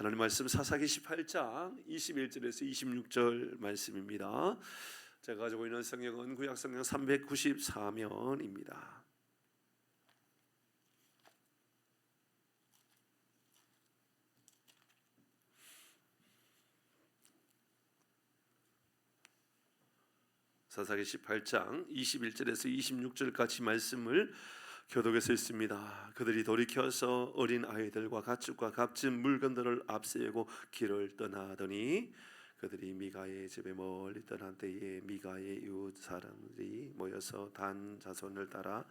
하나님 말씀 사사기 18장 21절에서 26절 말씀입니다. 제가 가지고 있는 성경은 구약 성경 394면입니다. 사사기 18장 21절에서 26절까지 말씀을 교독에서 있습니다. 그들이 돌이켜서 어린 아이들과 가축과 값진 물건들을 앞세우고 길을 떠나더니 그들이 미가의 집에 멀리 떠난 때에 미가의 이웃 사람들이 모여서 단 자손을 따라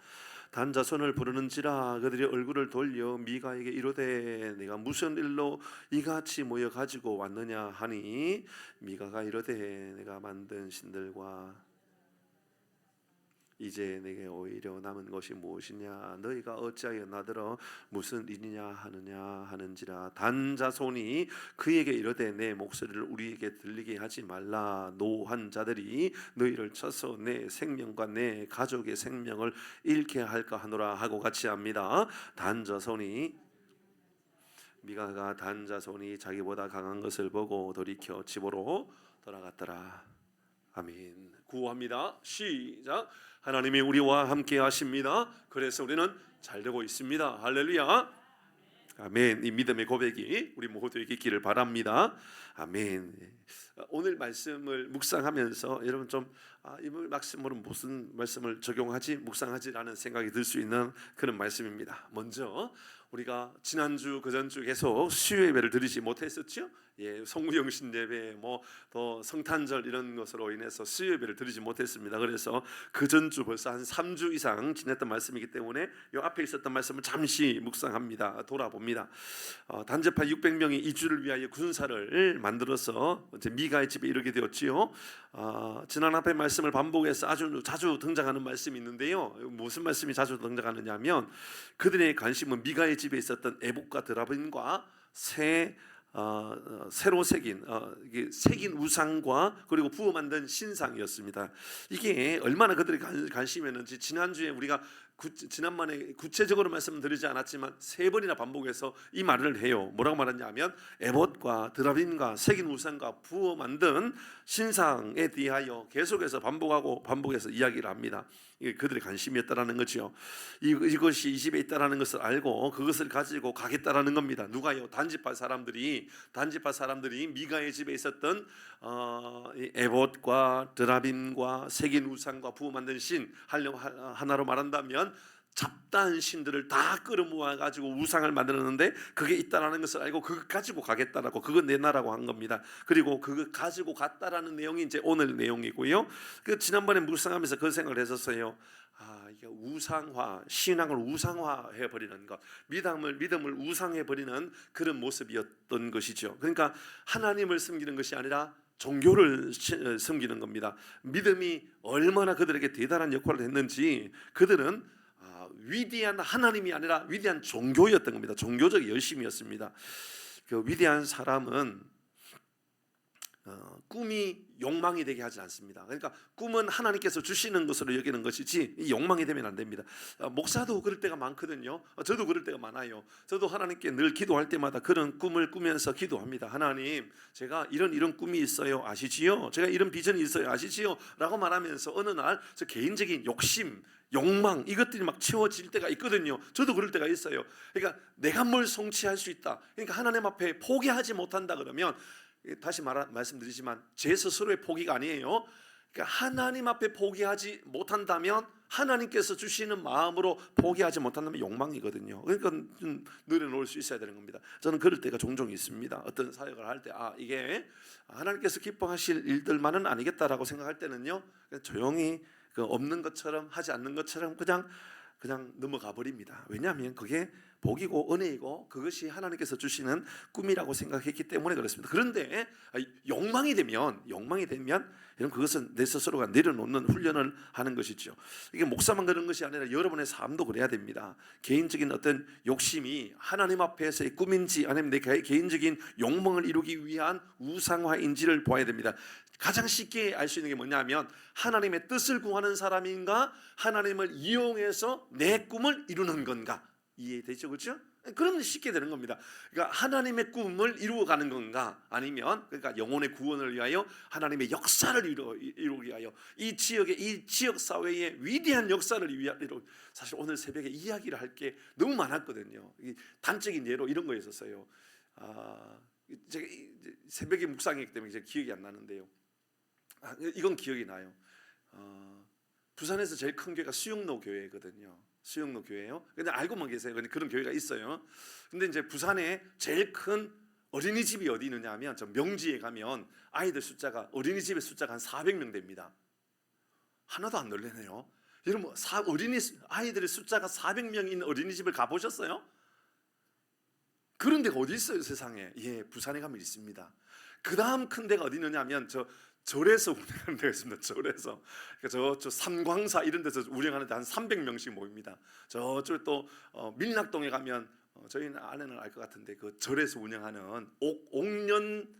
단 자손을 부르는지라 그들이 얼굴을 돌려 미가에게 이르되 내가 무슨 일로 이같이 모여 가지고 왔느냐 하니 미가가 이르되 내가 만든 신들과 이제 내게 오히려 남은 것이 무엇이냐 너희가 어찌하여 나더러 무슨 일이냐 하느냐 하는지라 단 자손이 그에게 이르되 내 목소리를 우리에게 들리게 하지 말라 노한 자들이 너희를 쳐서 내 생명과 내 가족의 생명을 잃게 할까 하노라 하고 같이 합니다. 단 자손이 미가가 단 자손이 자기보다 강한 것을 보고 돌이켜 집으로 돌아갔더라. 아멘. 구호합니다. 시작. 하나님이 우리와 함께 하십니다. 그래서 우리는 잘 되고 있습니다. 할렐루야. 아멘. 이 믿음의 고백이 우리 모두에게 있기를 바랍니다. 아멘. 오늘 말씀을 묵상하면서 여러분 좀 이 말씀으로 무슨 말씀을 적용하지 묵상하지라는 생각이 들 수 있는 그런 말씀입니다. 먼저 우리가 지난주 그전주 계속 수요 예배를 드리지 못했었죠. 성무영신 예배 또 성탄절 이런 것으로 인해서 수요 예배를 드리지 못했습니다. 그래서 그전주 벌써 한 3주 이상 지냈던 말씀이기 때문에 이 앞에 있었던 말씀을 잠시 묵상합니다. 돌아봅니다. 단제파 600명이 이주를 위하여 군사를 만들어서 이제 미가의 집에 이르게 되었지요. 지난 앞에 말씀을 반복해서 아주 자주 등장하는 말씀이 있는데요. 무슨 말씀이 자주 등장하느냐 하면 그들의 관심은 미가의 집에 있었던 에봇과 드라빔과 새로 새긴 우상과 그리고 부어 만든 신상이었습니다. 이게 얼마나 그들이 관심이었는지 지난주에 우리가 지난번에 구체적으로 말씀드리지 않았지만 3번이나 반복해서 이 말을 해요. 뭐라고 말하냐면 에봇과 드라빔과 새긴 우상과 부어 만든 신상에 대하여 계속해서 반복해서 이야기를 합니다. 이게 그들의 관심이었다라는 거죠. 이것이 이 집에 있다라는 것을 알고 그것을 가지고 가겠다라는 겁니다. 누가요? 단지파 사람들이 미가의 집에 있었던 에봇과 드라빔과 새긴 우상과 부어 만든 신 하나로 말한다면 잡다한 신들을 다 끌어모아 가지고 우상을 만들었는데 그게 있다라는 것을 알고 그거 가지고 가겠다라고 그거 내놔라고 한 겁니다. 그리고 그거 가지고 갔다라는 내용이 이제 오늘 내용이고요. 지난번에 묵상하면서 그 생각을 했었어요. 이게 우상화, 신앙을 우상화해 버리는 것, 믿음을 우상해 버리는 그런 모습이었던 것이죠. 그러니까 하나님을 섬기는 것이 아니라 종교를 섬기는 겁니다. 믿음이 얼마나 그들에게 대단한 역할을 했는지 그들은 위대한 하나님이 아니라 위대한 종교였던 겁니다. 종교적 열심이었습니다. 그 위대한 사람은 꿈이 욕망이 되게 하지 않습니다. 그러니까 꿈은 하나님께서 주시는 것으로 여기는 것이지 욕망이 되면 안 됩니다. 목사도 그럴 때가 많거든요. 저도 그럴 때가 많아요. 저도 하나님께 늘 기도할 때마다 그런 꿈을 꾸면서 기도합니다. 하나님, 제가 이런 꿈이 있어요. 아시지요? 제가 이런 비전이 있어요. 아시지요? 라고 말하면서 어느 날 저 개인적인 욕심, 욕망 이것들이 막 채워질 때가 있거든요. 저도 그럴 때가 있어요. 그러니까 내가 뭘 성취할 수 있다. 그러니까 하나님 앞에 포기하지 못한다 그러면 다시 말씀드리지만 제 스스로의 포기가 아니에요. 그러니까 하나님 앞에 포기하지 못한다면 하나님께서 주시는 마음으로 포기하지 못한다면 욕망이거든요. 그러니까 좀 내려놓을 수 있어야 되는 겁니다. 저는 그럴 때가 종종 있습니다. 어떤 사역을 할 때 이게 하나님께서 기뻐하실 일들만은 아니겠다라고 생각할 때는요 조용히 없는 것처럼 하지 않는 것처럼 그냥 넘어가 버립니다. 왜냐하면 그게 복이고 은혜이고 그것이 하나님께서 주시는 꿈이라고 생각했기 때문에 그렇습니다. 그런데 욕망이 되면 이런 그것은 내 스스로가 내려놓는 훈련을 하는 것이죠. 이게 목사만 그런 것이 아니라 여러분의 삶도 그래야 됩니다. 개인적인 어떤 욕심이 하나님 앞에서의 꿈인지 아니면 내 개인적인 욕망을 이루기 위한 우상화인지를 보아야 됩니다. 가장 쉽게 알 수 있는 게 뭐냐면 하나님의 뜻을 구하는 사람인가 하나님을 이용해서 내 꿈을 이루는 건가 이해되죠, 그렇죠? 그러면 쉽게 되는 겁니다. 그러니까 하나님의 꿈을 이루어가는 건가, 아니면 그러니까 영혼의 구원을 위하여 하나님의 역사를 이루기 위하여 이 지역 사회의 위대한 역사를 위하여. 사실 오늘 새벽에 이야기를 할 게 너무 많았거든요. 단적인 예로 이런 거였었어요. 제가 새벽에 묵상했기 때문에 이제 기억이 안 나는데요. 이건 기억이 나요. 부산에서 제일 큰 교회가 수영로 교회거든요. 수영로 교회요. 근데 알고만 계세요. 근데 그런 교회가 있어요. 근데 이제 부산에 제일 큰 어린이집이 어디 있느냐 하면 저 명지에 가면 아이들 숫자가, 어린이집의 숫자가 한 400명 됩니다. 하나도 안 놀래네요. 여러분, 아이들의 숫자가 400명 있는 어린이집을 가보셨어요? 그런 데가 어디 있어요, 세상에? 예, 부산에 가면 있습니다. 그 다음 큰 데가 어디 있느냐 하면 절에서 운영하는 데가 있습니다. 절에서. 그러니까 저 삼광사 이런 데서 운영하는데 한 300명씩 모입니다. 저쪽 또 밀락동에 가면 저희는 아내는 알 것 같은데 그 절에서 운영하는 옥년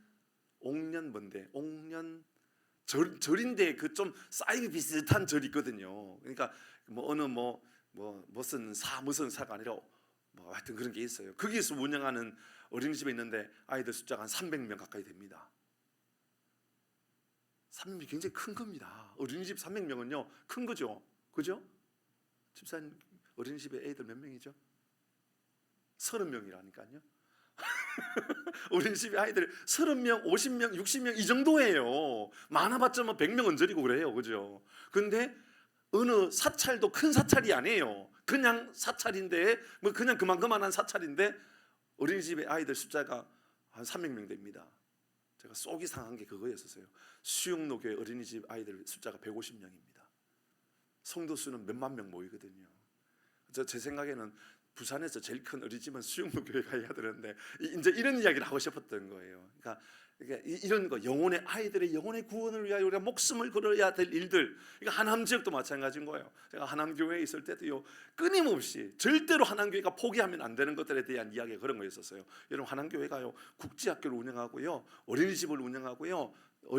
절인데 그 좀 사이즈 비슷한 절이 있거든요. 그러니까 뭐 어느 무슨 사가 아니라 뭐 하여튼 그런 게 있어요. 거기에서 운영하는 어린이집에 있는데 아이들 숫자가 한 300명 가까이 됩니다. 300명 굉장히 큰 겁니다. 어린이집 300명은요 큰 거죠. 그죠? 집사님 어린이집에 애들 몇 명이죠? 30명이라니까요. 어린이집에 아이들 30명, 50명, 60명 이 정도예요. 많아봤자 뭐 100명 언저리고 그래요. 그죠? 근데 어느 사찰도 큰 사찰이 아니에요. 그냥 사찰인데 뭐 그냥 그만한 사찰인데 어린이집에 아이들 숫자가 한 300명 됩니다. 제가 속이 상한 게 그거였었어요. 수영로교회 어린이집 아이들 숫자가 150명입니다. 성도 수는 몇만 명 모이거든요. 제 생각에는 부산에서 제일 큰 어린이집은 수영로교회가 해야 되는데 이제 이런 이야기를 하고 싶었던 거예요. 그러니까 이런 거, 아이들의 영혼의 구원을 위하여 우리가 목숨을 걸어야 될 일들. 그러니까 하남 지역도 마찬가지인 거예요. 제가 하남 교회에 있을 때도요 끊임없이 절대로 하남 교회가 포기하면 안 되는 것들에 대한 이야기가 그런 거였었어요. 여러분, 하남 교회가요 국제학교를 운영하고요, 어린이집을 운영하고요,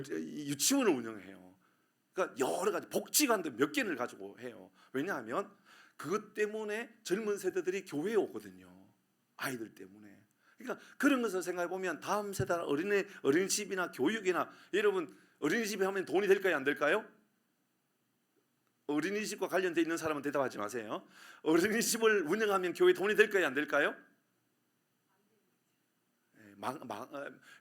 유치원을 운영해요. 그러니까 여러 가지 복지관도 몇 개를 가지고 해요. 왜냐하면 그것 때문에 젊은 세대들이 교회에 오거든요. 아이들 때문에. 그러니까 그런 것을 생각해 보면 다음 세대 어린이집이나 교육이나, 여러분 어린이집에 하면 돈이 될까요, 안 될까요? 어린이집과 관련돼 있는 사람은 대답하지 마세요. 어린이집을 운영하면 교회 돈이 될까요, 안 될까요?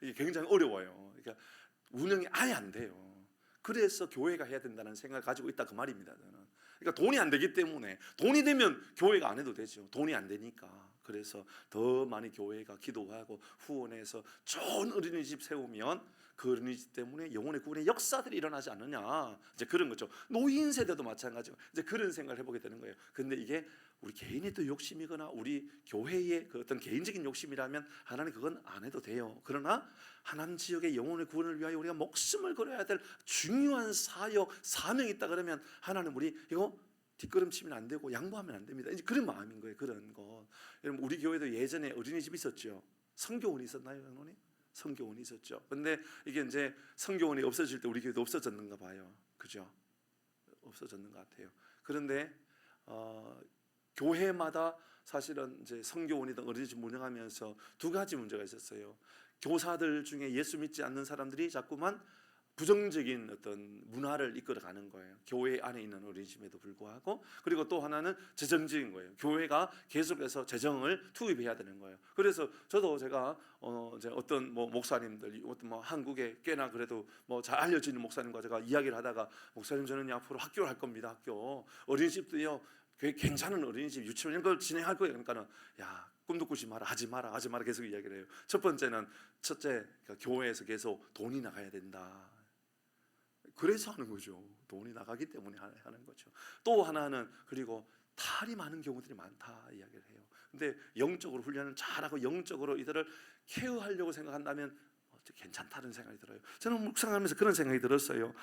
이게 굉장히 어려워요. 그러니까 운영이 아예 안 돼요. 그래서 교회가 해야 된다는 생각을 가지고 있다 그 말입니다. 저는. 그러니까 돈이 안 되기 때문에, 돈이 되면 교회가 안 해도 되죠. 돈이 안 되니까. 그래서 더 많이 교회가 기도하고 후원해서 좋은 어린이집 세우면 그 어린이집 때문에 영혼의 구원의 역사들이 일어나지 않느냐, 이제 그런 거죠. 노인 세대도 마찬가지고 이제 그런 생각을 해보게 되는 거예요. 근데 이게 우리 개인의 또 욕심이거나 우리 교회의 그 어떤 개인적인 욕심이라면 하나님 그건 안 해도 돼요. 그러나 하나님 지역의 영혼의 구원을 위하여 우리가 목숨을 걸어야 될 중요한 사역, 사명이 있다 그러면 하나님 우리 이거 뒷걸음치면 안 되고 양보하면 안 됩니다. 이제 그런 마음인 거예요. 그런 거. 여러분, 우리 교회도 예전에 어린이집 있었죠. 성교원이 있었나요, 장로님? 성교원이 있었죠. 근데 이게 이제 성교원이 없어질 때 우리 교회도 없어졌는가 봐요. 그죠? 없어졌는 것 같아요. 그런데 교회마다 사실은 이제 성교원이든 어린이집 운영하면서 두 가지 문제가 있었어요. 교사들 중에 예수 믿지 않는 사람들이 자꾸만 부정적인 어떤 문화를 이끌어가는 거예요. 교회 안에 있는 어린이집에도 불구하고. 그리고 또 하나는 재정적인 거예요. 교회가 계속해서 재정을 투입해야 되는 거예요. 그래서 제가 이제 어떤 목사님들, 어떤 한국에 꽤나 그래도 잘 알려지는 목사님과 제가 이야기를 하다가, 목사님 저는 앞으로 학교를 할 겁니다. 학교 어린이집도요, 괜찮은 어린이집, 유치원 이런 걸 진행할 거예요. 그러니까는 꿈도 꾸지 마라, 하지 마라 계속 이야기를 해요. 첫째, 그러니까 교회에서 계속 돈이 나가야 된다. 그래서 하는 거죠. 돈이 나가기 때문에 하는 거죠. 또 하나는, 그리고 탈이 많은 경우들이 많다 이야기를 해요. 근데 영적으로 훈련을 잘하고 영적으로 이들을 케어하려고 생각한다면 괜찮다는 생각이 들어요. 저는 묵상하면서 그런 생각이 들었어요.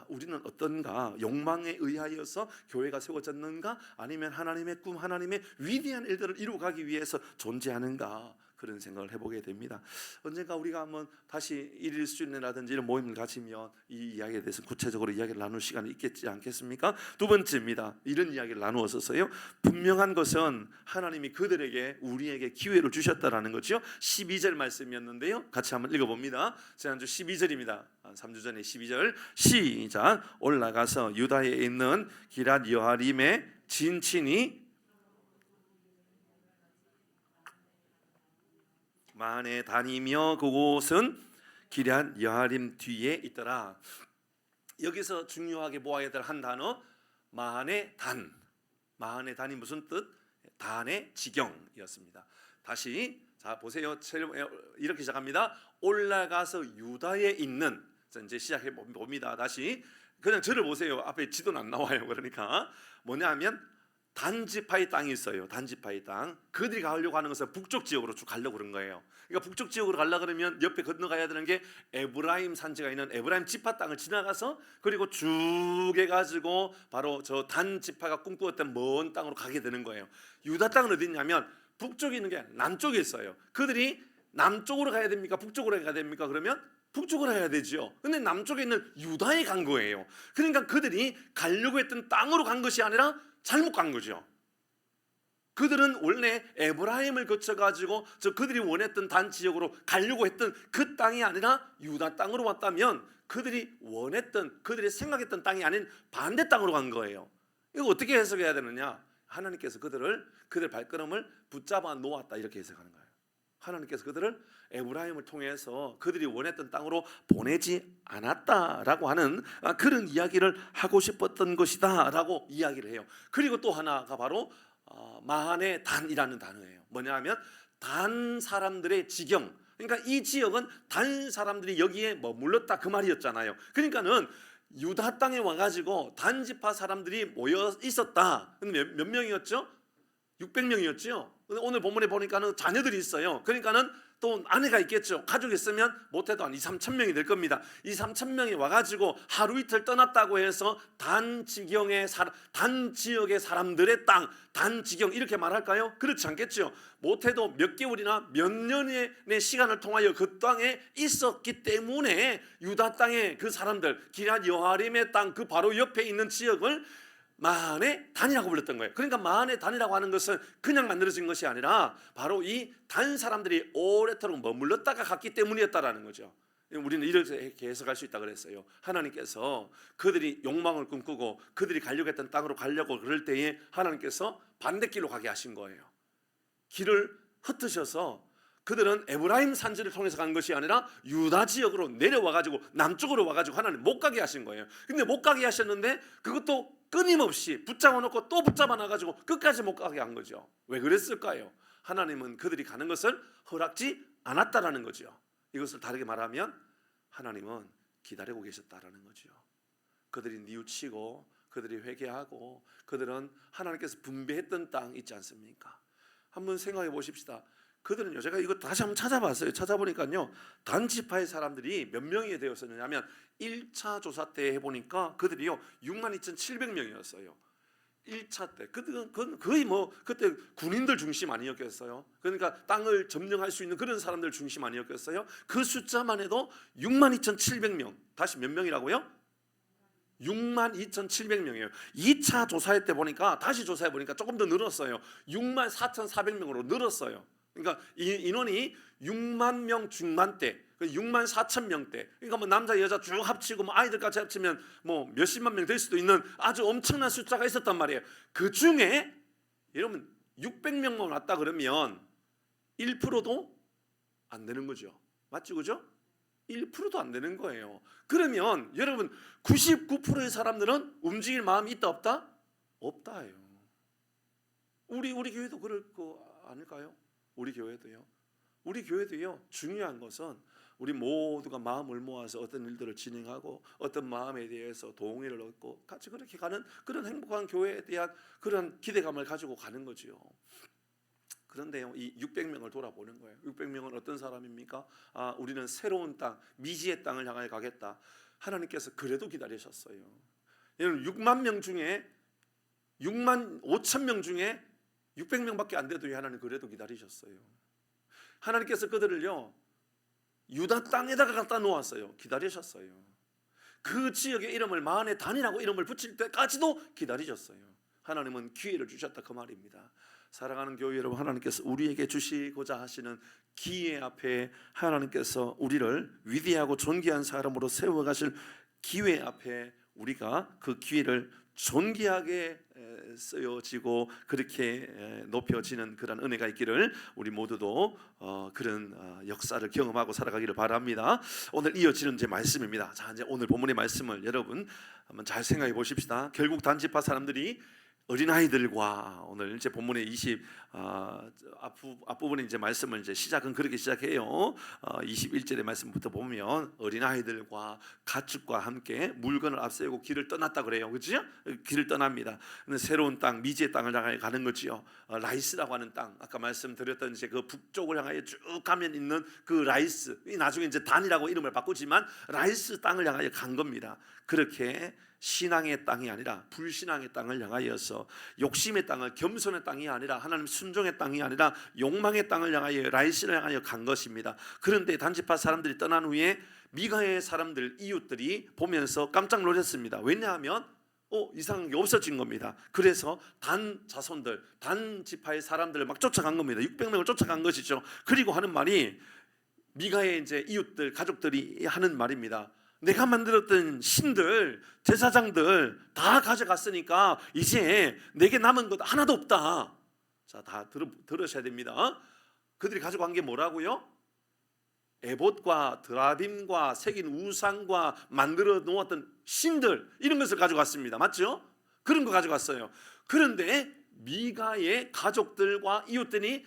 우리는 어떤가? 욕망에 의하여서 교회가 세워졌는가? 아니면 하나님의 꿈, 하나님의 위대한 일들을 이루어가기 위해서 존재하는가? 그런 생각을 해보게 됩니다. 언젠가 우리가 한번 다시 일일 수련회라든지 이런 모임을 가지면 이 이야기에 대해서 구체적으로 이야기를 나눌 시간이 있겠지 않겠습니까? 두 번째입니다. 이런 이야기를 나누었었어요. 분명한 것은 하나님이 그들에게 우리에게 기회를 주셨다라는 거죠. 12절 말씀이었는데요. 같이 한번 읽어봅니다. 지난주 12절입니다. 3주 전에 12절 시작. 올라가서 유다에 있는 기럇 여아림에 진친이 만에 다니며 그곳은 기럇 여아림 뒤에 있더라. 여기서 중요하게 모아야 될 한 단어 만의 단. 만의 단이 무슨 뜻? 단의 지경이었습니다. 다시 자 보세요. 이렇게 시작합니다. 올라가서 유다에 있는. 이제 시작해 봅니다. 다시 그냥 저를 보세요. 앞에 지도는 안 나와요. 그러니까 뭐냐면 단지파의 땅이 있어요. 단지파의 땅. 그들이 가려고 하는 것은 북쪽 지역으로 쭉 가려고 그런 거예요. 그러니까 북쪽 지역으로 가려고 그러면 옆에 건너가야 되는 게 에브라임 산지가 있는 에브라임 지파 땅을 지나가서 그리고 쭉 해가지고 바로 저 단지파가 꿈꾸었던 먼 땅으로 가게 되는 거예요. 유다 땅은 어디 있냐면 북쪽에 있는 게 남쪽에 있어요. 그들이 남쪽으로 가야 됩니까? 북쪽으로 가야 됩니까? 그러면 북쪽으로 가야 되죠. 근데 남쪽에 있는 유다에 간 거예요. 그러니까 그들이 가려고 했던 땅으로 간 것이 아니라 잘못 간 거죠. 그들은 원래 에브라임을 거쳐가지고 그들이 원했던 단 지역으로 가려고 했던 그 땅이 아니라 유다 땅으로 왔다면 그들이 원했던 그들이 생각했던 땅이 아닌 반대 땅으로 간 거예요. 이거 어떻게 해석해야 되느냐? 하나님께서 그들 발걸음을 붙잡아 놓았다 이렇게 해석하는 거예요. 하나님께서 그들을 에브라임을 통해서 그들이 원했던 땅으로 보내지 않았다라고 하는 그런 이야기를 하고 싶었던 것이다 라고 이야기를 해요. 그리고 또 하나가 바로 마한의 단이라는 단어예요. 뭐냐면 단 사람들의 지경. 그러니까 이 지역은 단 사람들이 여기에 머물렀다 그 말이었잖아요. 그러니까는 유다 땅에 와가지고 단지파 사람들이 모여 있었다. 근데 몇 명이었죠? 600명이었죠. 오늘 본문에 보니까는 자녀들이 있어요. 그러니까는 또 아내가 있겠죠. 가족이 있으면 못해도 한 2, 3천 명이 될 겁니다. 2, 3천 명이 와가지고 하루 이틀 떠났다고 해서 단 지역의 사람들의 땅, 단 지경 이렇게 말할까요? 그렇지 않겠죠. 못해도 몇 개월이나 몇 년의 시간을 통하여 그 땅에 있었기 때문에 유다 땅의 그 사람들, 기럇 여아림의 땅 그 바로 옆에 있는 지역을 마한의 단이라고 불렀던 거예요. 그러니까 마한의 단이라고 하는 것은 그냥 만들어진 것이 아니라 바로 이 단 사람들이 오래도록 머물렀다가 갔기 때문이었다라는 거죠. 우리는 이렇게 해석할 수 있다 그랬어요. 하나님께서 그들이 욕망을 꿈꾸고 그들이 가려고 했던 땅으로 가려고 그럴 때에 하나님께서 반대길로 가게 하신 거예요. 길을 흩으셔서 그들은 에브라임 산지를 통해서 간 것이 아니라 유다 지역으로 내려와가지고 남쪽으로 와가지고 하나님 못 가게 하신 거예요. 근데 못 가게 하셨는데 그것도 끊임없이 붙잡아 놓고 또 붙잡아 놔가지고 끝까지 못 가게 한 거죠. 왜 그랬을까요? 하나님은 그들이 가는 것을 허락지 않았다라는 거죠. 이것을 다르게 말하면 하나님은 기다리고 계셨다라는 거죠. 그들이 뉘우치고 그들이 회개하고 그들은 하나님께서 분배했던 땅 있지 않습니까? 한번 생각해 보십시다. 그들은요, 제가 이거 다시 한번 찾아봤어요. 찾아보니까요, 단지파의 사람들이 몇 명이 되었었냐면 1차 조사 때 해보니까 그들이요 62,700명이었어요. 1차 때 그건 거의 뭐 그때 군인들 중심 아니었겠어요? 그러니까 땅을 점령할 수 있는 그런 사람들 중심 아니었겠어요? 그 숫자만 해도 62,700명. 다시 몇 명이라고요? 62,700명이에요. 2차 조사할 때 보니까 다시 조사해 보니까 조금 더 늘었어요. 64,400명으로 늘었어요. 그러니까 인원이 6만 명 중반대, 6만 4천 명대. 그러니까 뭐 남자 여자 쭉 합치고 뭐 아이들까지 합치면 뭐 몇십만 명 될 수도 있는 아주 엄청난 숫자가 있었단 말이에요. 그 중에 여러분 600명만 왔다 그러면 1%도 안 되는 거죠. 맞죠, 그죠? 1%도 안 되는 거예요. 그러면 여러분 99%의 사람들은 움직일 마음이 있다 없다? 없다예요. 우리 교회도 그럴 거 아닐까요? 우리 교회도요. 중요한 것은 우리 모두가 마음을 모아서 어떤 일들을 진행하고 어떤 마음에 대해서 동의를 얻고 같이 그렇게 가는 그런 행복한 교회에 대한 그런 기대감을 가지고 가는 거죠. 그런데요, 이 600명을 돌아보는 거예요. 600명은 어떤 사람입니까? 우리는 새로운 땅, 미지의 땅을 향해 가겠다. 하나님께서 그래도 기다리셨어요. 여러분 6만 명 중에 6만 5천 명 중에 600명밖에 안 돼도 하나님 그래도 기다리셨어요. 하나님께서 그들을요 유다 땅에다가 갖다 놓았어요. 기다리셨어요. 그 지역의 이름을 마흔의 단이라고 이름을 붙일 때까지도 기다리셨어요. 하나님은 기회를 주셨다 그 말입니다. 사랑하는 교회 여러분, 하나님께서 우리에게 주시고자 하시는 기회 앞에 하나님께서 우리를 위대하고 존귀한 사람으로 세워가실 기회 앞에 우리가 그 기회를 존귀하게 쓰여지고 그렇게 높여지는 그런 은혜가 있기를 우리 모두도 그런 역사를 경험하고 살아가기를 바랍니다. 오늘 이어지는 제 말씀입니다. 자, 이제 오늘 본문의 말씀을 여러분 한번 잘 생각해 보십시다. 결국 단지파 사람들이 어린아이들과 오늘 이제 본문의 20 앞부분에 이제 말씀을 이제 시작은 그렇게 시작해요. 21절의 말씀부터 보면 어린아이들과 가축과 함께 물건을 앞세우고 길을 떠났다 그래요. 그렇죠? 길을 떠납니다. 새로운 땅, 미지의 땅을 향하여 가는 거지요. 라이스라고 하는 땅, 아까 말씀드렸던 이제 그 북쪽을 향하여 쭉 가면 있는 그 라이스, 나중에 이제 단이라고 이름을 바꾸지만 라이스 땅을 향하여 간 겁니다. 그렇게 신앙의 땅이 아니라 불신앙의 땅을 향하여서 욕심의 땅을, 겸손의 땅이 아니라 하나님 순종의 땅이 아니라 욕망의 땅을 향하여 라이스를 향하여 간 것입니다. 그런데 단지파 사람들이 떠난 후에 미가의 사람들, 이웃들이 보면서 깜짝 놀랐습니다. 왜냐하면 이상한 게 없어진 겁니다. 그래서 단 자손들, 단 지파의 사람들을 막 쫓아간 겁니다. 600명을 쫓아간 것이죠. 그리고 하는 말이, 미가의 이제 이웃들, 가족들이 하는 말입니다. 내가 만들었던 신들, 제사장들 다 가져갔으니까 이제 내게 남은 것 하나도 없다. 자, 다 들으셔야 됩니다. 그들이 가져간 게 뭐라고요? 에봇과 드라빔과 새긴 우상과 만들어 놓았던 신들, 이런 것을 가져갔습니다. 맞죠? 그런 거 가져갔어요. 그런데 미가의 가족들과 이웃들이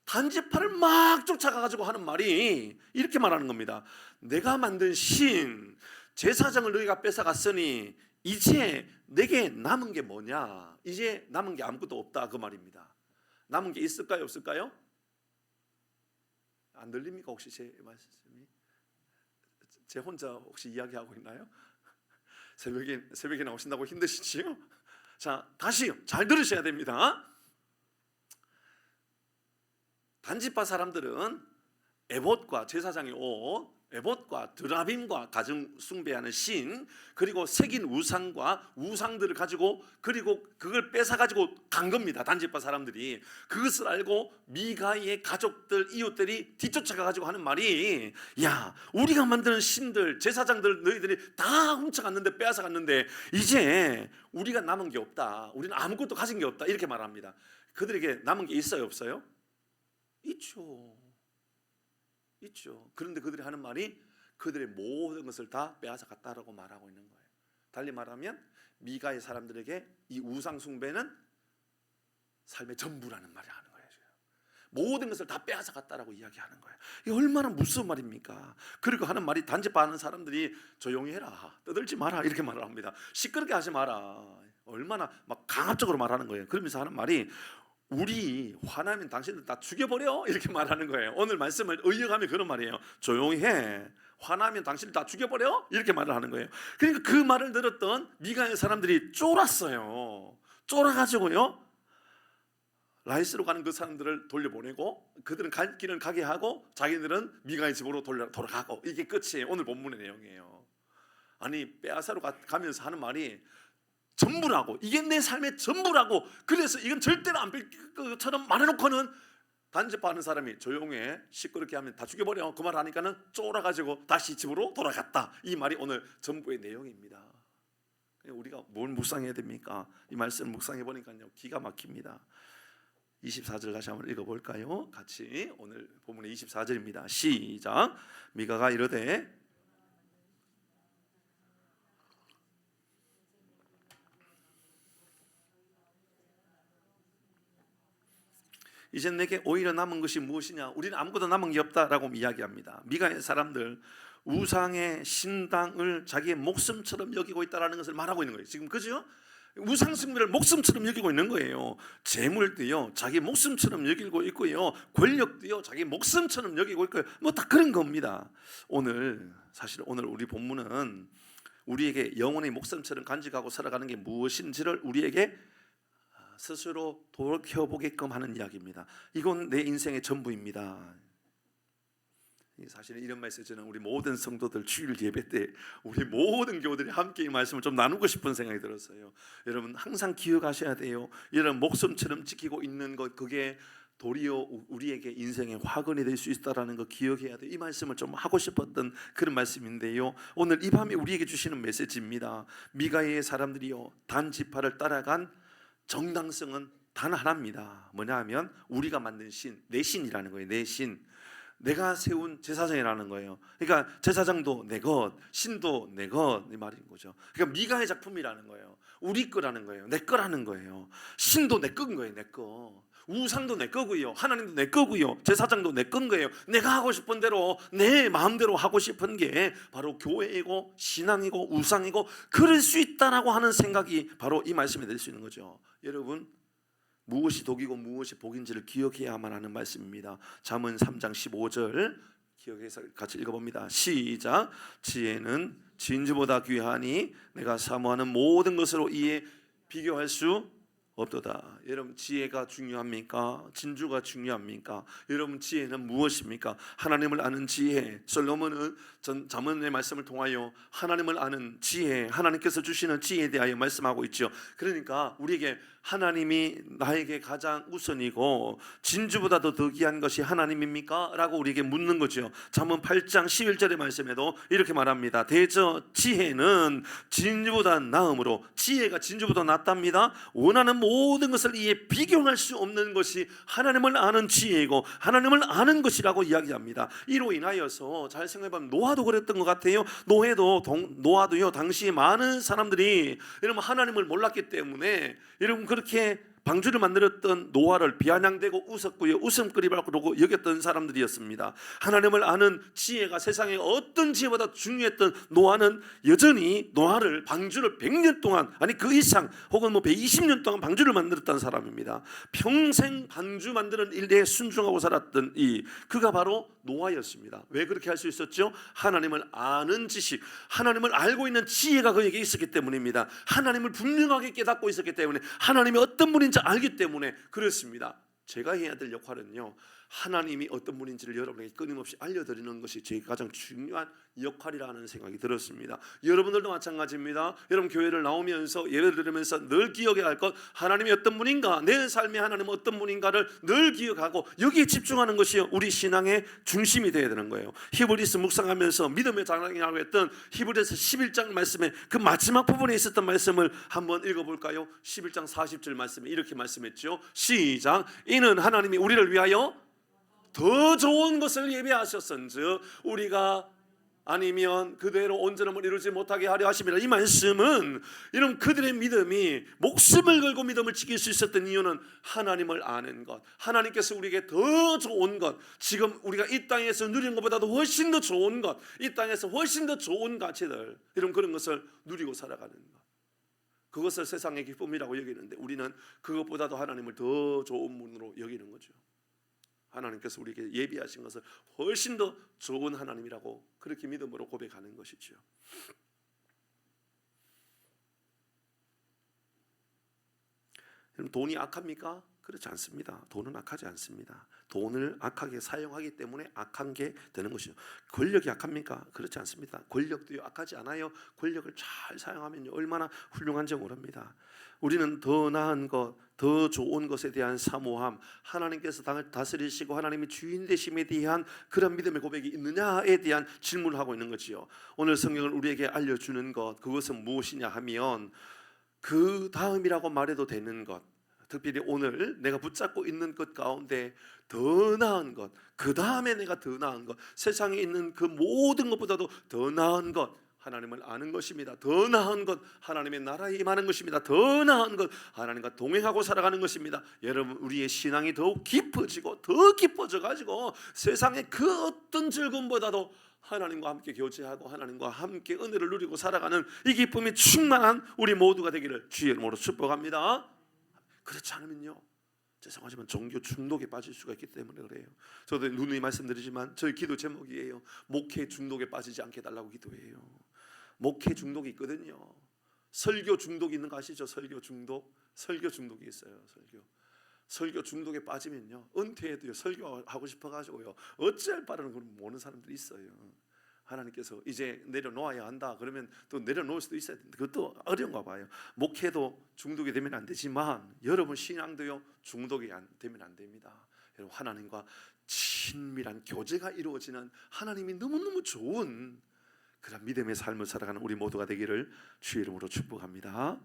단지파를 막 쫓아가가지고 하는 말이 이렇게 말하는 겁니다. 내가 만든 신, 제사장을 너희가 뺏어갔으니 이제 내게 남은 게 뭐냐? 이제 남은 게 아무것도 없다 그 말입니다. 남은 게 있을까요? 없을까요? 안 들립니까? 혹시 제 말씀이? 제 혼자 혹시 이야기하고 있나요? 새벽에 나오신다고 힘드시지요? 자, 다시요. 잘 들으셔야 됩니다. 단지파 사람들은 에봇과 제사장의 옷, 에봇과 드라빔과 가정 숭배하는 신, 그리고 새긴 우상과 우상들을 가지고, 그리고 그걸 뺏어 가지고 간 겁니다. 단지파 사람들이 그것을 알고 미가의 가족들, 이웃들이 뒤쫓아가 가지고 하는 말이, 야, 우리가 만드는 신들, 제사장들 너희들이 다 훔쳐갔는데, 빼앗아 갔는데 이제 우리가 남은 게 없다. 우리는 아무것도 가진 게 없다. 이렇게 말합니다. 그들에게 남은 게 있어요, 없어요? 있죠. 있죠. 그런데 그들이 하는 말이 그들의 모든 것을 다 빼앗아 갔다라고 말하고 있는 거예요. 달리 말하면 미가의 사람들에게 이 우상 숭배는 삶의 전부라는 말을 하는 거예요. 모든 것을 다 빼앗아 갔다라고 이야기하는 거예요. 이게 얼마나 무서운 말입니까? 그리고 하는 말이, 단지파하는 사람들이 조용히 해라, 떠들지 마라, 이렇게 말을 합니다. 시끄럽게 하지 마라. 얼마나 막 강압적으로 말하는 거예요. 그러면서 하는 말이, 우리 화나면 당신들 다 죽여버려, 이렇게 말하는 거예요. 오늘 말씀을 의역하면 그런 말이에요. 조용히 해, 화나면 당신들 다 죽여버려, 이렇게 말을 하는 거예요. 그러니까 그 말을 들었던 미가의 사람들이 쫄았어요. 쫄아가지고요, 라이스로 가는 그 사람들을 돌려보내고, 그들은 갈 길은 가게 하고 자기들은 미가의 집으로 돌아가고, 이게 끝이에요. 오늘 본문의 내용이에요. 아니, 빼앗아로 가면서 하는 말이 전부라고, 이게 내 삶의 전부라고, 그래서 이건 절대로 안 뺄 것처럼 말해놓고는 단지파하는 사람이 조용해, 시끄럽게 하면 다 죽여버려, 그 말 하니까는 쫄아가지고 다시 집으로 돌아갔다. 이 말이 오늘 전부의 내용입니다. 우리가 뭘 묵상해야 됩니까? 이 말씀을 묵상해 보니까요, 기가 막힙니다. 24절 다시 한번 읽어볼까요? 같이. 오늘 본문의 24절입니다. 시작. 미가가 이르되, 이제 내게 오히려 남은 것이 무엇이냐? 우리는 아무것도 남은 게 없다라고 이야기합니다. 미가의 사람들, 우상의 신당을 자기의 목숨처럼 여기고 있다라는 것을 말하고 있는 거예요. 지금 그죠? 우상 숭배를 목숨처럼 여기고 있는 거예요. 재물도요 자기 목숨처럼 여기고 있고요, 권력도요 자기 목숨처럼 여기고 있고요. 뭐 다 그런 겁니다. 사실 오늘 우리 본문은 우리에게 영혼의 목숨처럼 간직하고 살아가는 게 무엇인지를 우리에게 스스로 돌이켜보게끔 하는 이야기입니다. 이건 내 인생의 전부입니다. 사실은 이런 메시지는 우리 모든 성도들 주일 예배 때 우리 모든 교우들이 함께 이 말씀을 좀 나누고 싶은 생각이 들었어요. 여러분 항상 기억하셔야 돼요. 이런 목숨처럼 지키고 있는 것, 그게 도리어 우리에게 인생의 화근이 될 수 있다라는 거 기억해야 돼요. 이 말씀을 좀 하고 싶었던 그런 말씀인데요, 오늘 이 밤에 우리에게 주시는 메시지입니다. 미가의 사람들이요, 단 지파를 따라간 정당성은 단 하나입니다. 뭐냐 하면 우리가 만든 신, 내 신이라는 거예요. 내 신, 내가 세운 제사장이라는 거예요. 그러니까 제사장도 내 것, 신도 내 것, 이 말인 거죠. 그러니까 미가의 작품이라는 거예요. 우리 거라는 거예요. 내 거라는 거예요. 신도 내 거인 거예요. 내 거. 우상도 내 거고요, 하나님도 내 거고요, 제사장도 내 건 거예요. 내가 하고 싶은 대로 내 마음대로 하고 싶은 게 바로 교회이고 신앙이고 우상이고 그럴 수 있다라고 하는 생각이 바로 이 말씀이 될 수 있는 거죠. 여러분, 무엇이 독이고 무엇이 복인지를 기억해야만 하는 말씀입니다. 잠언 3장 15절 기억해서 같이 읽어봅니다. 시작. 지혜는 진주보다 귀하니 내가 사모하는 모든 것으로 이에 비교할 수 없도다. 여러분, 지혜가 중요합니까? 진주가 중요합니까? 여러분, 지혜는 무엇입니까? 하나님을 아는 지혜. 솔로몬은 잠언의 말씀을 통하여 하나님을 아는 지혜, 하나님께서 주시는 지혜에 대하여 말씀하고 있죠. 그러니까 우리에게 하나님이 나에게 가장 우선이고 진주보다도 더 귀한 것이 하나님입니까? 라고 우리에게 묻는 거죠. 잠언 8장 11절의 말씀에도 이렇게 말합니다. 대저 지혜는 진주보다 나음으로, 지혜가 진주보다 낫답니다. 원하는 모든 것을 이에 비교할 수 없는 것이 하나님을 아는 지혜이고 하나님을 아는 것이라고 이야기합니다. 이로 인하여서 잘 생각해보면 노아도 그랬던 것 같아요. 노아도요, 당시 많은 사람들이 여러분 하나님을 몰랐기 때문에 여러분 그렇게 방주를 만들었던 노아를 비아냥대고 웃었고요, 웃음거리라고 여겼던 사람들이었습니다. 하나님을 아는 지혜가 세상에 어떤 지혜보다 중요했던 노아는 여전히 노아를 방주를 100년 동안, 아니 그 이상 혹은 120년 동안 방주를 만들었던 사람입니다. 평생 방주 만드는 일에 순종하고 살았던 그가 바로 노아였습니다. 왜 그렇게 할 수 있었죠? 하나님을 아는 지식, 하나님을 알고 있는 지혜가 그에게 있었기 때문입니다. 하나님을 분명하게 깨닫고 있었기 때문에, 하나님이 어떤 분인지 알기 때문에 그렇습니다. 제가 해야 될 역할은요, 하나님이 어떤 분인지를 여러분에게 끊임없이 알려드리는 것이 제 가장 중요한 역할이라는 생각이 들었습니다. 여러분들도 마찬가지입니다. 여러분 교회를 나오면서 예배를 들으면서 늘 기억해야 할 것, 하나님이 어떤 분인가, 내 삶의 하나님은 어떤 분인가를 늘 기억하고 여기에 집중하는 것이 우리 신앙의 중심이 되어야 되는 거예요. 히브리서 묵상하면서 믿음의 자랑이라고 했던 히브리서 11장 말씀에 그 마지막 부분에 있었던 말씀을 한번 읽어볼까요? 11장 40절 말씀에 이렇게 말씀했죠. 시작. 이는 하나님이 우리를 위하여 더 좋은 것을 예비하셨은즉 우리가 아니면 그대로 온전함을 이루지 못하게 하려 하십니다. 이 말씀은 이런 그들의 믿음이 목숨을 걸고 믿음을 지킬 수 있었던 이유는 하나님을 아는 것, 하나님께서 우리에게 더 좋은 것, 지금 우리가 이 땅에서 누리는 것보다도 훨씬 더 좋은 것, 이 땅에서 훨씬 더 좋은 가치들, 이런 그런 것을 누리고 살아가는 것, 그것을 세상의 기쁨이라고 여기는데 우리는 그것보다도 하나님을 더 좋은 분으로 여기는 거죠. 하나님께서 우리에게 예비하신 것을 훨씬 더 좋은 하나님이라고 그렇게 믿음으로 고백하는 것이죠. 돈이 악합니까? 그렇지 않습니다. 돈은 악하지 않습니다. 돈을 악하게 사용하기 때문에 악한 게 되는 것이죠. 권력이 악합니까? 그렇지 않습니다. 권력도 악하지 않아요. 권력을 잘 사용하면 얼마나 훌륭한지 모릅니다. 우리는 더 나은 것, 더 좋은 것에 대한 사모함, 하나님께서 땅을 다스리시고 하나님이 주인 되심에 대한 그런 믿음의 고백이 있느냐에 대한 질문을 하고 있는 거지요. 오늘 성경을 우리에게 알려주는 것, 그것은 무엇이냐 하면 그 다음이라고 말해도 되는 것, 특별히 오늘 내가 붙잡고 있는 것 가운데 더 나은 것, 그 다음에 내가 더 나은 것, 세상에 있는 그 모든 것보다도 더 나은 것, 하나님을 아는 것입니다. 더 나은 것, 하나님의 나라에 임하는 것입니다. 더 나은 것, 하나님과 동행하고 살아가는 것입니다. 여러분, 우리의 신앙이 더욱 깊어지고 더 깊어져 가지고 세상의 그 어떤 즐거움보다도 하나님과 함께 교제하고 하나님과 함께 은혜를 누리고 살아가는 이 기쁨이 충만한 우리 모두가 되기를 주의 이름으로 축복합니다. 그렇지 않으면요, 죄송하지만 종교 중독에 빠질 수가 있기 때문에 그래요. 저도 누누이 말씀드리지만 저희 기도 제목이에요. 목회 중독에 빠지지 않게 해달라고 기도해요. 목회 중독이 있거든요. 설교 중독이 있는 거 아시죠? 설교 중독이 있어요. 설교 중독에 빠지면요 은퇴해도요 설교하고 싶어가지고요 어찌할 바를 모르는 사람들이 있어요. 하나님께서 이제 내려놓아야 한다 그러면 또 내려놓을 수도 있어야 되는데 그것도 어려운가 봐요. 목회도 중독이 되면 안 되지만 여러분 신앙도요 중독이 되면 안 됩니다. 여러분 하나님과 친밀한 교제가 이루어지는 하나님이 너무너무 좋은 그런 믿음의 삶을 살아가는 우리 모두가 되기를 주의 이름으로 축복합니다.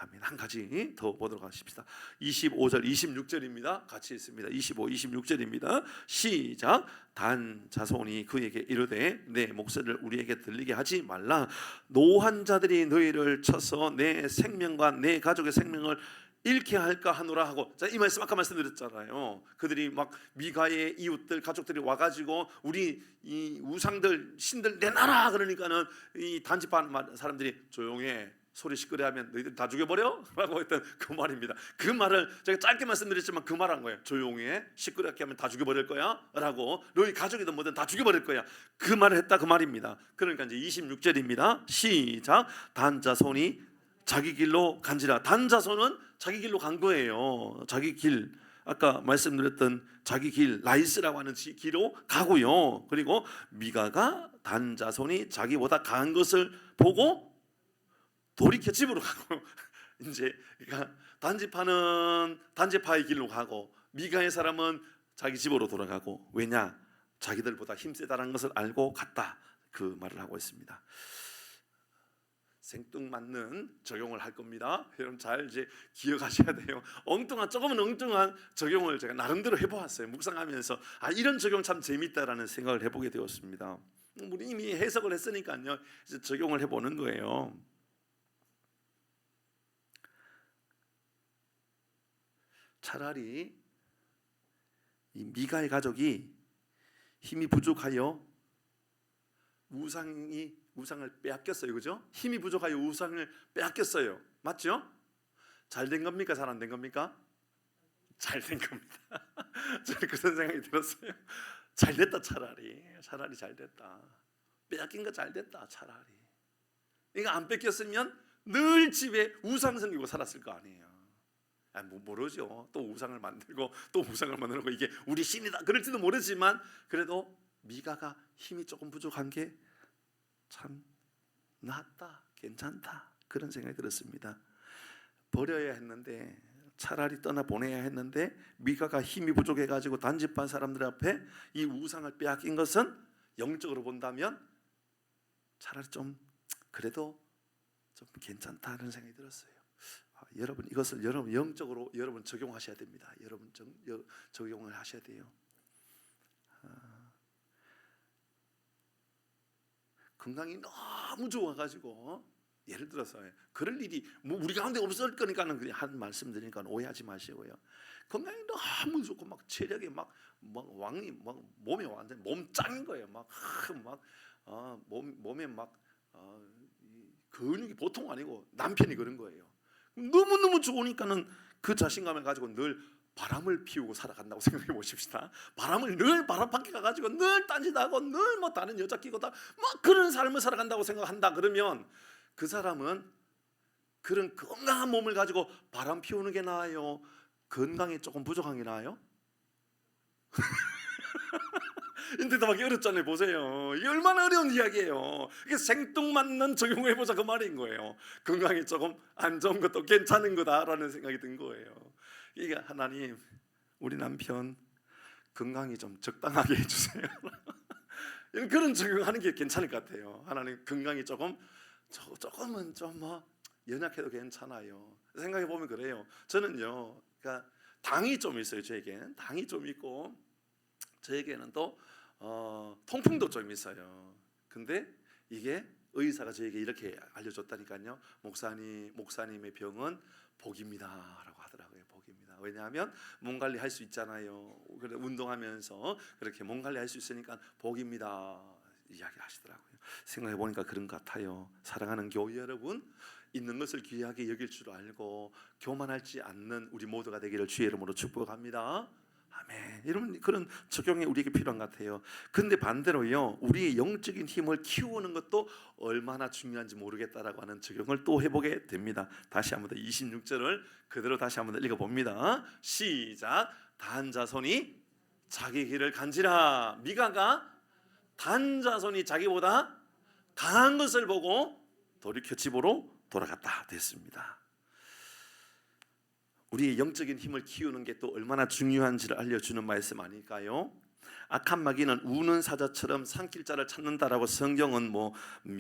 아멘. 한 가지 더 보도록 하십시다. 25절 26절입니다. 같이 있습니다. 25, 26절입니다. 시작. 단 자손이 그에게 이르되 내 목소리를 우리에게 들리게 하지 말라. 노한 자들이 너희를 쳐서 내 생명과 내 가족의 생명을 잃게 할까 하노라 하고. 자, 이 말씀 아까 말씀드렸잖아요. 그들이 막 미가의 이웃들 가족들이 와가지고 우리 이 우상들 신들 내놔라 그러니까는 이 단집한 사람들이 조용해. 소리 시끄러 하면 너희들 다 죽여버려? 라고 했던 그 말입니다. 그 말을 제가 짧게 말씀드렸지만 그 말 한 거예요. 조용해 시끄럽게 하면 다 죽여버릴 거야 라고. 너희 가족이든 뭐든 다 죽여버릴 거야. 그 말을 했다 그 말입니다. 그러니까 이제 26절입니다. 시작. 단자손이 자기 길로 간지라. 단자손은 자기 길로 간 거예요. 자기 길, 아까 말씀드렸던 자기 길 라이스라고 하는 길로 가고요. 그리고 미가가 단자손이 자기보다 강한 것을 보고 돌이켜 집으로 가고 이제 그러니까 단지파는 단지파의 길로 가고 미가의 사람은 자기 집으로 돌아가고. 왜냐? 자기들보다 힘세다는 것을 알고 갔다. 그 말을 하고 있습니다. 생뚱맞는 적용을 할 겁니다. 여러분 잘 이제 기억하셔야 돼요. 조금은 엉뚱한 적용을 제가 나름대로 해보았어요. 묵상하면서 이런 적용 참 재밌다라는 생각을 해보게 되었습니다. 우리 이미 해석을 했으니까요. 이제 적용을 해보는 거예요. 차라리 이 미가의 가족이 힘이 부족하여 우상을 빼앗겼어요. 그죠? 힘이 부족하여 우상을 빼앗겼어요. 맞죠? 잘 된 겁니까? 잘 안 된 겁니까? 잘 된 겁니다. 저는 그런 생각이 들었어요. 잘 됐다. 차라리 잘 됐다. 빼앗긴 거 잘 됐다. 차라리 이거 안 뺏겼으면 늘 집에 우상 섬기고 살았을 거 아니에요. 모르죠. 또 우상을 만들고 또 우상을 만들고 이게 우리 신이다 그럴지도 모르지만 그래도 미가가 힘이 조금 부족한 게 참 낫다, 괜찮다 그런 생각이 들었습니다. 버려야 했는데 차라리 떠나보내야 했는데 미가가 힘이 부족해가지고 단집반 사람들 앞에 이 우상을 빼앗긴 것은 영적으로 본다면 차라리 좀 그래도 좀 괜찮다는 생각이 들었어요. 여러분 이것을 여러분 영적으로 여러분 적용하셔야 됩니다. 여러분 적용을 하셔야 돼요. 건강이 너무 좋아가지고 예를 들어서 그럴 일이 우리 가운데 없을 거니까는 그냥 한 말씀 드리니까 오해하지 마시고요. 건강이 너무 좋고 막 체력이 막 왕이 막 몸에 완전 몸짱인 거예요. 몸에 막 근육이 보통 아니고 남편이 그런 거예요. 너무너무 좋으니까는 그 자신감을 가지고 늘 바람을 피우고 살아간다고 생각해 보십시다. 바람을 늘 바람 밖에 가가지고 늘 딴짓하고 늘 뭐 다른 여자 끼고 다 뭐 그런 삶을 살아간다고 생각한다 그러면 그 사람은 그런 건강한 몸을 가지고 바람 피우는 게 나아요? 건강이 조금 부족한 게 나아요? 인터넷하기 어렵잖아요. 보세요. 이게 얼마나 어려운 이야기예요. 이게 생뚱맞는 적용을 해보자 그 말인 거예요. 건강이 조금 안 좋은 것도 괜찮은 거다라는 생각이 든 거예요. 이게 하나님 우리 남편 건강이 좀 적당하게 해주세요. 그런 적용하는 게 괜찮을 것 같아요. 하나님 건강이 조금은 좀 연약해도 괜찮아요. 생각해 보면 그래요. 저는요, 그러니까 당이 좀 있어요. 저에게는 당이 좀 있고 저에게는 또 통풍도 좀 있어요. 근데 이게 의사가 저에게 이렇게 알려줬다니까요. 목사님의 병은 복입니다라고 하더라고요. 복입니다. 왜냐하면 몸 관리할 수 있잖아요. 그래 운동하면서 그렇게 몸 관리할 수 있으니까 복입니다 이야기하시더라고요. 생각해 보니까 그런 것 같아요. 사랑하는 교회 여러분, 있는 것을 귀하게 여길 줄 알고 교만하지 않는 우리 모두가 되기를 주의 이름으로 축복합니다. 아멘. 여러분 그런 적용이 우리에게 필요한 것 같아요. 근데 반대로요, 우리의 영적인 힘을 키우는 것도 얼마나 중요한지 모르겠다라고 하는 적용을 또 해보게 됩니다. 다시 한번 더 26절을 그대로 다시 한번 더 읽어봅니다. 시작. 다한 자손이 자기 길을 간지라. 미가가 다한 자손이 자기보다 강한 것을 보고 돌이켜 집으로 돌아갔다 됐습니다. 우리의 영적인 힘을 키우는 게 또 얼마나 중요한지를 알려주는 말씀 아닐까요? 악한 마귀는 우는 사자처럼 산길자를 찾는다라고 성경은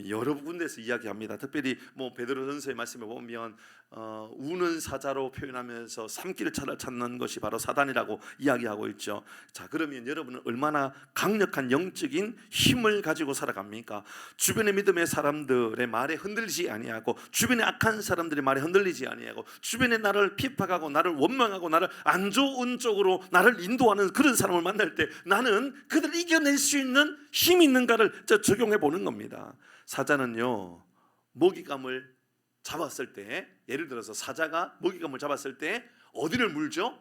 여러 군데서 이야기합니다. 특별히 베드로전서의 말씀에 보면 우는 사자로 표현하면서 산길자를 찾는 것이 바로 사단이라고 이야기하고 있죠. 자, 그러면 여러분은 얼마나 강력한 영적인 힘을 가지고 살아갑니까? 주변의 믿음의 사람들의 말에 흔들리지 아니하고, 주변의 악한 사람들의 말에 흔들리지 아니하고, 주변에 나를 핍박하고 나를 원망하고 나를 안 좋은 쪽으로 나를 인도하는 그런 사람을 만날 때 나는 그들을 이겨낼 수 있는 힘이 있는가를 적용해 보는 겁니다. 사자는요, 먹이감을 잡았을 때, 예를 들어서 사자가 먹이감을 잡았을 때 어디를 물죠?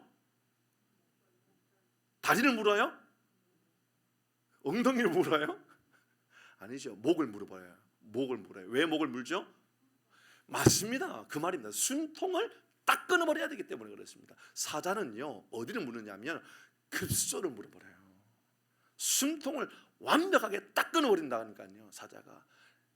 다리를 물어요? 엉덩이를 물어요? 아니죠. 목을 물어봐요. 목을 물어요. 왜 목을 물죠? 맞습니다. 그 말입니다. 숨통을 딱 끊어버려야 되기 때문에 그렇습니다. 사자는요, 어디를 물느냐면 급소를 물어버려요. 숨통을 완벽하게 딱 끊어버린다니까요, 사자가.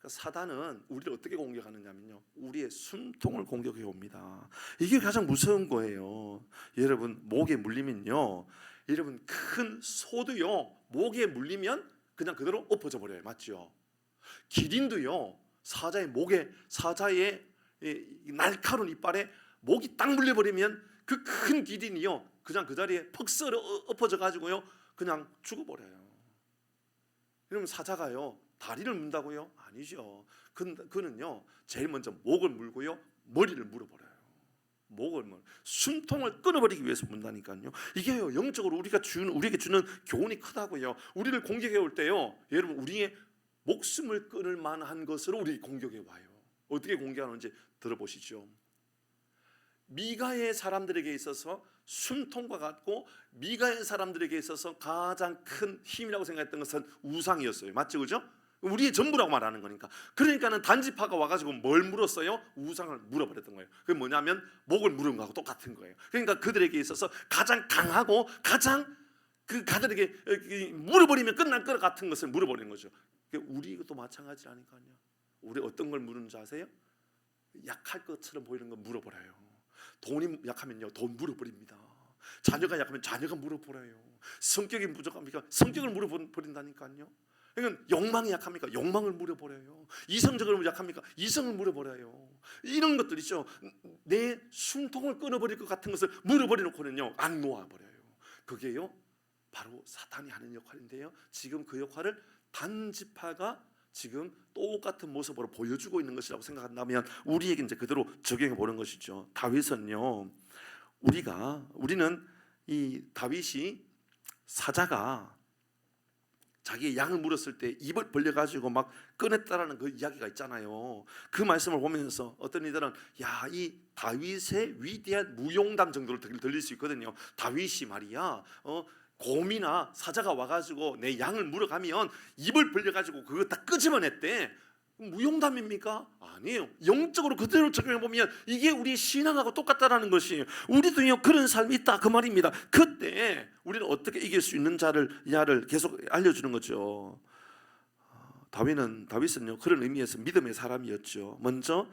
사단은 우리를 어떻게 공격하느냐면요, 우리의 숨통을 공격해 옵니다. 이게 가장 무서운 거예요. 여러분, 목에 물리면요, 여러분 큰 소도요, 목에 물리면 그냥 그대로 엎어져 버려요. 맞죠? 기린도요, 사자의 날카로운 이빨에 목이 딱 물려버리면 그 큰 기린이요, 그냥 그 자리에 퍽 썰어 엎어져 가지고요 그냥 죽어버려요. 그러면 사자가요 다리를 문다고요? 아니죠. 그는요 제일 먼저 목을 물고요 머리를 물어버려요. 숨통을 끊어버리기 위해서 문다니까요. 이게요 영적으로 우리에게 주는 교훈이 크다고요. 우리를 공격해 올 때요, 여러분 우리의 목숨을 끊을 만한 것으로 우리 공격해 와요. 어떻게 공격하는지 들어보시죠. 미가의 사람들에게 있어서 숨통과 같고, 미가의 사람들에게 있어서 가장 큰 힘이라고 생각했던 것은 우상이었어요. 맞죠? 그죠? 우리의 전부라고 말하는 거니까. 그러니까는 단지파가 와가지고 뭘 물었어요? 우상을 물어버렸던 거예요. 그게 뭐냐면 목을 물은 거하고 똑같은 거예요. 그러니까 그들에게 있어서 가장 강하고 가장 가들에게 물어버리면 끝날 것 같은 것을 물어버리는 거죠. 우리도 마찬가지라니까요. 우리 어떤 걸 물은지 아세요? 약할 것처럼 보이는 걸 물어버려요. 돈이 약하면요 돈 물어버립니다. 자녀가 약하면 자녀가 물어버려요. 성격이 부족합니까? 성격을 물어버린다니까요. 그러니까 욕망이 약합니까? 욕망을 물어버려요. 이성적으로 약합니까? 이성을 물어버려요. 이런 것들이죠. 내 숨통을 끊어버릴 것 같은 것을 물어버리놓고는요 안 놓아버려요. 그게요 바로 사탄이 하는 역할인데요, 지금 그 역할을 단지파가 지금 똑같은 모습으로 보여주고 있는 것이라고 생각한다면 우리에게 이제 그대로 적용해 보는 것이죠. 다윗은요, 우리는 이 다윗이 사자가 자기의 양을 물었을 때 입을 벌려가지고 막 꺼냈다라는 그 이야기가 있잖아요. 그 말씀을 보면서 어떤 이들은 이 다윗의 위대한 무용담 정도로 들릴 수 있거든요. 다윗이 말이야 곰이나 사자가 와가지고 내 양을 물어가면 입을 벌려가지고 그거 다 끄집어냈대. 무용담입니까? 아니에요. 영적으로 그대로 적용해보면 이게 우리 신앙하고 똑같다라는 것이에요. 우리도요 그런 삶이 있다 그 말입니다. 그때 우리는 어떻게 이길 수 있는 야를 계속 알려주는 거죠. 다윗은요 그런 의미에서 믿음의 사람이었죠. 먼저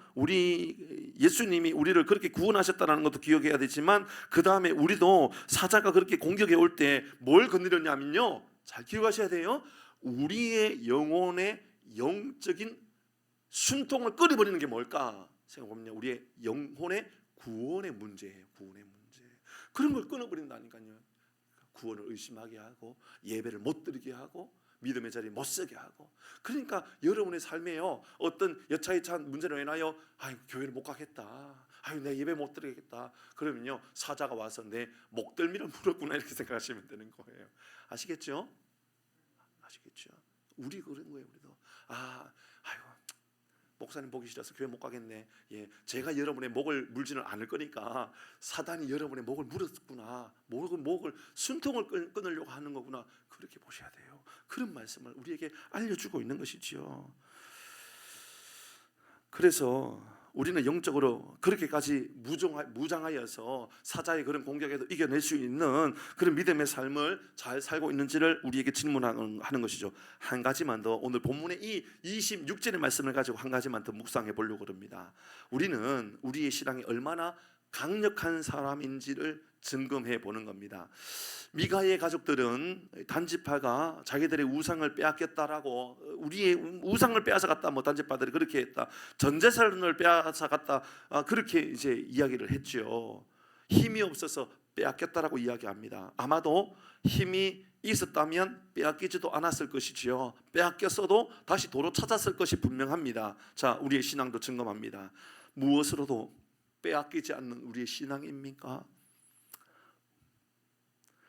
예수님이 우리를 그렇게 구원하셨다는 것도 기억해야 되지만, 그 다음에 우리도 사자가 그렇게 공격해 올 때 뭘 건드렸냐면요, 잘 기억하셔야 돼요. 우리의 영혼의 영적인 숨통을 끊어버리는 게 뭘까 생각해보면 우리의 영혼의 구원의 문제예요. 구원의 문제. 그런 걸 끊어버린다니까요. 구원을 의심하게 하고, 예배를 못 드리게 하고, 믿음의 자리에 못 서게 하고. 그러니까 여러분의 삶에요 어떤 여차여차한 문제로 인하여 교회를 못 가겠다, 내 예배 못 드리겠다, 그러면요 사자가 와서 내 목덜미를 물었구나 이렇게 생각하시면 되는 거예요. 아시겠죠? 우리 그런 거예요. 우리도 목사님 보기 싫어서 교회 못 가겠네. 예, 제가 여러분의 목을 물지는 않을 거니까 사단이 여러분의 목을 물었구나. 목을 숨통을 끊으려고 하는 거구나. 그렇게 보셔야 돼요. 그런 말씀을 우리에게 알려주고 있는 것이지요. 그래서 우리는 영적으로 그렇게까지 무장하여서 사자의 그런 공격에도 이겨낼 수 있는 그런 믿음의 삶을 잘 살고 있는지를 우리에게 질문하는 것이죠. 한 가지만 더, 오늘 본문의 이 26절의 말씀을 가지고 한 가지만 더 묵상해 보려고 합니다. 우리는 우리의 신앙이 얼마나 강력한 사람인지를 점검해 보는 겁니다. 미가의 가족들은 단지파가 자기들의 우상을 빼앗겼다라고, 우리의 우상을 빼앗아갔다, 뭐 단지파들이 그렇게 했다, 전재산을 빼앗아갔다, 그렇게 이제 이야기를 했죠. 힘이 없어서 빼앗겼다라고 이야기합니다. 아마도 힘이 있었다면 빼앗기지도 않았을 것이지요. 빼앗겼어도 다시 도로 찾았을 것이 분명합니다. 자, 우리의 신앙도 점검합니다. 무엇으로도 빼앗기지 않는 우리의 신앙입니까?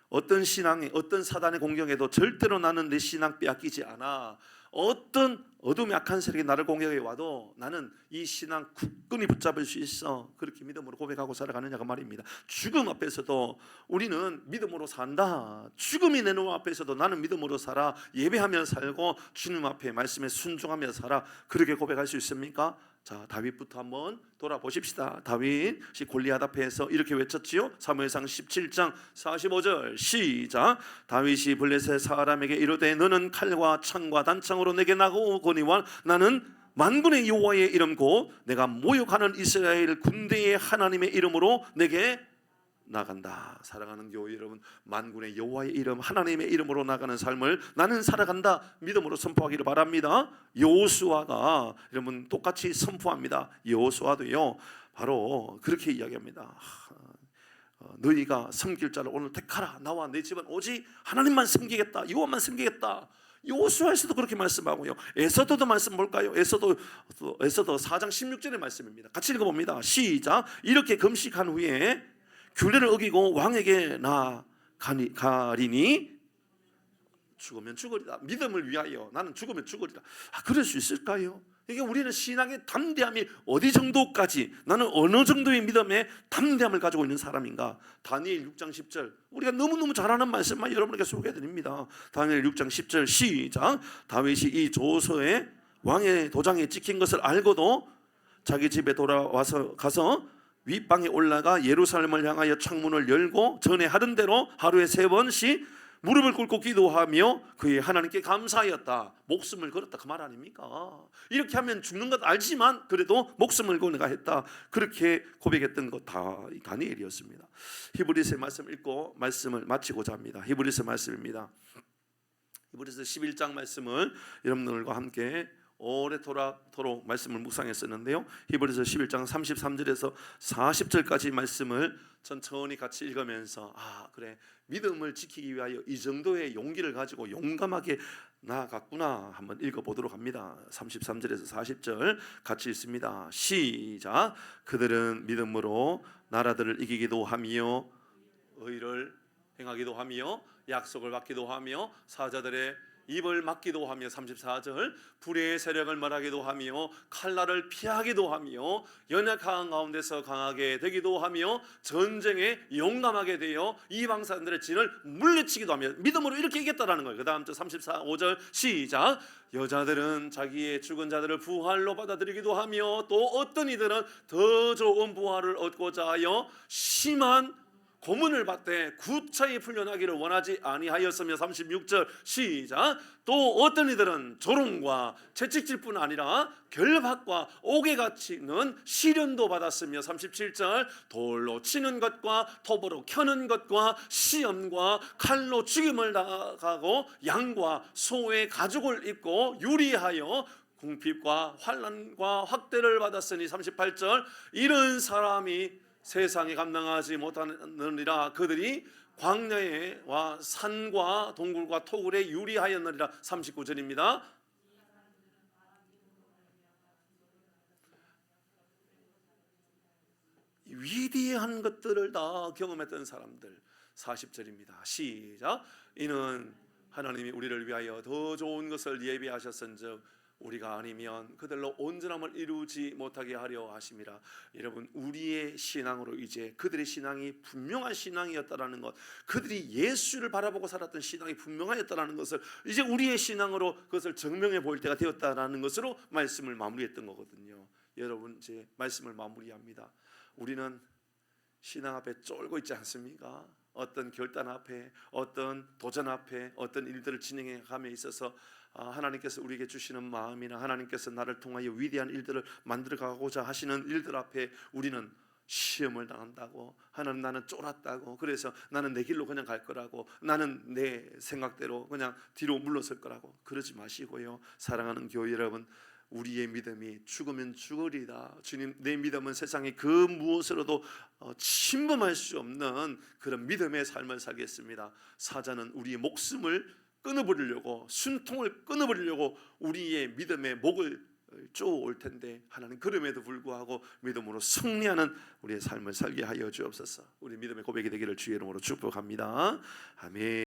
어떤 신앙에, 어떤 사단의 공격에도 절대로 나는 내 신앙 빼앗기지 않아. 어떤 어둠의 악한 세력이 나를 공격해 와도 나는 이 신앙 굳건히 붙잡을 수 있어. 그렇게 믿음으로 고백하고 살아가느냐가 말입니다. 죽음 앞에서도 우리는 믿음으로 산다. 죽음이 내 눈앞에서도 나는 믿음으로 살아. 예배하며 살고 주님 앞에 말씀에 순종하며 살아. 그렇게 고백할 수 있습니까? 자, 다윗부터 한번 돌아보십시다. 다윗이 골리앗 앞에서 이렇게 외쳤지요. 사무엘상 17장 45절 시작. 다윗이 블레셋 사람에게 이르되 너는 칼과 창과 단창으로 내게 나오거니와 나는 만군의 여호와의 이름 곧 내가 모욕하는 이스라엘 군대의 하나님의 이름으로 내게 나간다. 사랑하는 교회 여러분, 만군의 여호와의 이름, 하나님의 이름으로 나가는 삶을 나는 살아간다 믿음으로 선포하기를 바랍니다. 여호수아가 여러분 똑같이 선포합니다. 여호수아도요 바로 그렇게 이야기합니다. 너희가 섬길 자를 오늘 택하라. 나와 내 집은 오직 하나님만 섬기겠다, 여호와만 섬기겠다. 여호수아에서도 그렇게 말씀하고요. 에서도도 말씀 볼까요? 에서도 4장 16절의 말씀입니다. 같이 읽어봅니다. 시작. 이렇게 금식한 후에 규례를 어기고 왕에게 나가리니 죽으면 죽으리라. 믿음을 위하여 나는 죽으면 죽으리라. 그럴 수 있을까요? 이게 우리는 신앙의 담대함이 어디 정도까지, 나는 어느 정도의 믿음의 담대함을 가지고 있는 사람인가? 다니엘 6장 10절 우리가 너무너무 잘 아는 말씀만 여러분에게 소개해드립니다. 다니엘 6장 10절 시작. 다윗이 이 조서에 왕의 도장에 찍힌 것을 알고도 자기 집에 돌아와서 가서 윗방에 올라가 예루살렘을 향하여 창문을 열고 전에 하던 대로 하루에 3번씩 무릎을 꿇고 기도하며 그의 하나님께 감사하였다. 목숨을 걸었다 그 말 아닙니까? 이렇게 하면 죽는 것 알지만 그래도 목숨을 걸고 내가 했다. 그렇게 고백했던 것 다 다니엘이었습니다. 히브리서의 말씀 읽고 말씀을 마치고자 합니다. 히브리서 말씀입니다. 히브리서 11장 말씀을 여러분들과 함께 오래도록 말씀을 묵상했었는데요. 히브리서 11장 33절에서 40절까지 말씀을 천천히 같이 읽으면서 그래, 믿음을 지키기 위하여 이 정도의 용기를 가지고 용감하게 나아갔구나 한번 읽어보도록 합니다. 33절에서 40절 같이 읽습니다. 시작. 그들은 믿음으로 나라들을 이기기도 하며 의를 행하기도 하며 약속을 받기도 하며 사자들의 입을 막기도 하며 34절 불의의 세력을 말하기도 하며 칼날을 피하기도 하며 연약한 가운데서 강하게 되기도 하며 전쟁에 용감하게 되어 이방 사람들의 진을 물리치기도 하며 믿음으로 이렇게 이겼다라는 거예요. 그 다음 절 34절 시작. 여자들은 자기의 죽은 자들을 부활로 받아들이기도 하며 또 어떤 이들은 더 좋은 부활을 얻고자 하여 심한 고문을 받되 구차히 풀려나기를 원하지 아니하였으며 36절 시작. 또 어떤 이들은 조롱과 채찍질뿐 아니라 결박과 옥에가 치는 시련도 받았으며 37절 돌로 치는 것과 톱으로 켜는 것과 시험과 칼로 죽임을 당하고 양과 소의 가죽을 입고 유리하여 궁핍과 환난과 학대를 받았으니 38절 이런 사람이 세상에 감당하지 못하느니라. 그들이 광야와 산과 동굴과 토굴에 유리하였느니라. 39절입니다. 위대한 것들을 다 경험했던 사람들. 40절입니다. 시작. 이는 하나님이 우리를 위하여 더 좋은 것을 예비하셨은즉 우리가 아니면 그들로 온전함을 이루지 못하게 하려 하심이라. 여러분, 우리의 신앙으로 이제 그들의 신앙이 분명한 신앙이었다라는 것, 그들이 예수를 바라보고 살았던 신앙이 분명하였다라는 것을 이제 우리의 신앙으로 그것을 증명해 보일 때가 되었다라는 것으로 말씀을 마무리했던 거거든요. 여러분, 이제 말씀을 마무리합니다. 우리는 신앙 앞에 쫄고 있지 않습니까? 어떤 결단 앞에, 어떤 도전 앞에, 어떤 일들을 진행해 감에 있어서 하나님께서 우리에게 주시는 마음이나 하나님께서 나를 통하여 위대한 일들을 만들어 가고자 하시는 일들 앞에 우리는 시험을 당한다고, 하나님 나는 쫄았다고, 그래서 나는 내 길로 그냥 갈 거라고, 나는 내 생각대로 그냥 뒤로 물러설 거라고 그러지 마시고요. 사랑하는 교회 여러분, 우리의 믿음이 죽으면 죽으리다. 주님, 내 믿음은 세상의 그 무엇으로도 침범할 수 없는 그런 믿음의 삶을 살겠습니다. 사자는 우리의 목숨을 끊어버리려고, 순통을 끊어버리려고 우리의 믿음의 목을 쪼올 텐데, 하나님 그럼에도 불구하고 믿음으로 승리하는 우리의 삶을 살게 하여 주옵소서. 우리 믿음의 고백이 되기를 주의 이름으로 축복합니다. 아멘.